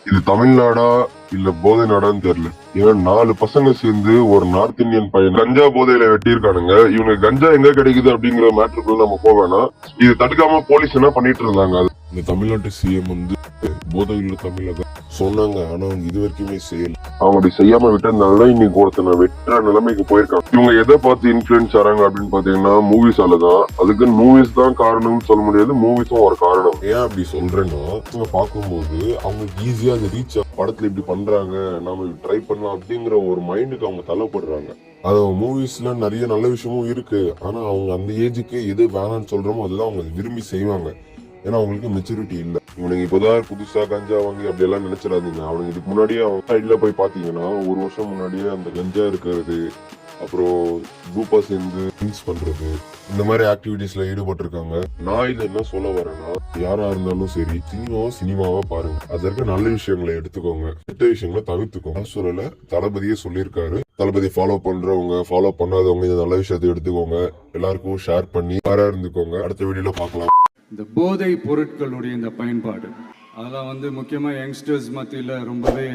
இது தமிழ்நாடா இல்ல போதை நாடான்னு தெரியல. ஏன்னா 4 பசங்க சேர்ந்து ஒரு நார்த் இந்தியன் பையன் கஞ்சா போதையில வெட்டியிருக்கானுங்க. இவனுக்கு கஞ்சா எங்க கிடைக்குது அப்படிங்கிற மேட்டருக்குள்ள நம்ம போவேனா, இது தடுக்காம போலீஸ் என்ன பண்ணிட்டு இருந்தாங்க. இந்த தமிழ்நாட்டு சிஎம் வந்து போதையுள்ள தமிழக சொன்னாங்க. ஆனா அவங்க இது வரைக்குமே செய்யல. அவங்க அப்படி செய்யாம விட்டதுனால இன்னைக்கு ஒருத்தனை வெட்டுற நிலைமைக்கு போயிருக்காங்க. இவங்க எதை பார்த்து இன்ஃபுளுன்ஸ் ஆறாங்க அப்படின்னு பாத்தீங்கன்னா மூவிஸால தான். அதுக்கு மூவிஸ் தான் காரணம்னு சொல்ல முடியாது, மூவிஸும் ஒரு காரணம். ஏன் அப்படி சொல்றேன்னா, இவங்க பார்க்கும்போது அவங்களுக்கு ஈஸியா அது ரீச் படத்துல இப்படி பண்றாங்க, நாம ட்ரை பண்ணலாம் அப்படிங்கிற ஒரு மைண்டுக்கு அவங்க தள்ளப்படுறாங்க. அது மூவிஸ்ல நிறைய நல்ல விஷயமும் இருக்கு. ஆனா அவங்க அந்த ஏஜுக்கு எது வேணாம்னு சொல்றோமோ அதுதான் அவங்க விரும்பி செய்வாங்க. ஏன்னா அவங்களுக்கு மெச்சூரிட்டி இல்ல. இவனுக்கு இப்பதான் புதுசா கஞ்சா வாங்கி அப்படி எல்லாம் நினைச்சிடாதீங்க. அவனுக்கு இதுக்கு முன்னாடியே அவன் சைட்ல போய் பாத்தீங்கன்னா ஒரு வருஷம் முன்னாடியே அந்த கஞ்சா இருக்கிறது, அப்புறம் குரூப்பா சேர்ந்து ட்ரிங்க்ஸ் பண்றது, இந்த மாதிரி ஆக்டிவிட்டிஸ்ல ஈடுபட்டு இருக்காங்க. நான் இது என்ன சொல்ல வரேன்னா, யாரா இருந்தாலும் சரி சினிமாவா பாருங்க. அது இருக்க நல்ல விஷயங்களை எடுத்துக்கோங்க, கெட்ட விஷயங்களை தவிர்த்துக்கோங்க. சொல்லல, தளபதியே சொல்லியிருக்காரு. தளபதி ஃபாலோ பண்றவங்க ஃபாலோ பண்ணாதவங்க இந்த நல்ல விஷயத்தை எடுத்துக்கோங்க, எல்லாருக்கும் ஷேர் பண்ணி யாரா இருந்துக்கோங்க. அடுத்த வீடியோல பார்க்கலாம். இந்த போதை பொருட்களுடைய இந்த பயன்பாடு அதெல்லாம் வந்து முக்கியமாக யங்ஸ்டர்ஸ் மத்தியில் ரொம்பவே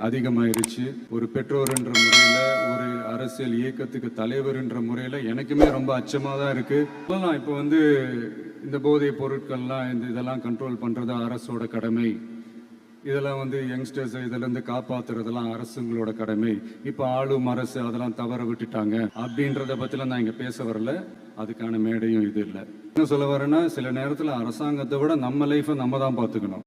அதிகமாயிருச்சு. ஒரு பெற்றோர்ன்ற முறையில், ஒரு அரசியல் இயக்கத்துக்கு தலைவர்ன்ற முறையில் எனக்குமே ரொம்ப அச்சமாக தான் இருக்குது. சொல்லலாம் இப்போ வந்து இந்த போதை பொருட்கள்லாம் இதெல்லாம் கண்ட்ரோல் பண்ணுறது அரசோட கடமை. இதெல்லாம் வந்து யங்ஸ்டர்ஸ் இதிலேருந்து காப்பாற்றுறதெல்லாம் அரசுங்களோட கடமை. இப்போ ஆளும் அரசு அதெல்லாம் தவற விட்டுட்டாங்க அப்படின்றத பற்றிலாம் நான் இங்கே பேச வரல. அதுக்கான மேடையும் இது இல்லை. என்ன சொல்ல வரேன்னா, சில நேரத்தில் அரசாங்கத்தை விட நம்ம லைஃப்பை நம்ம தான் பார்த்துக்கணும்.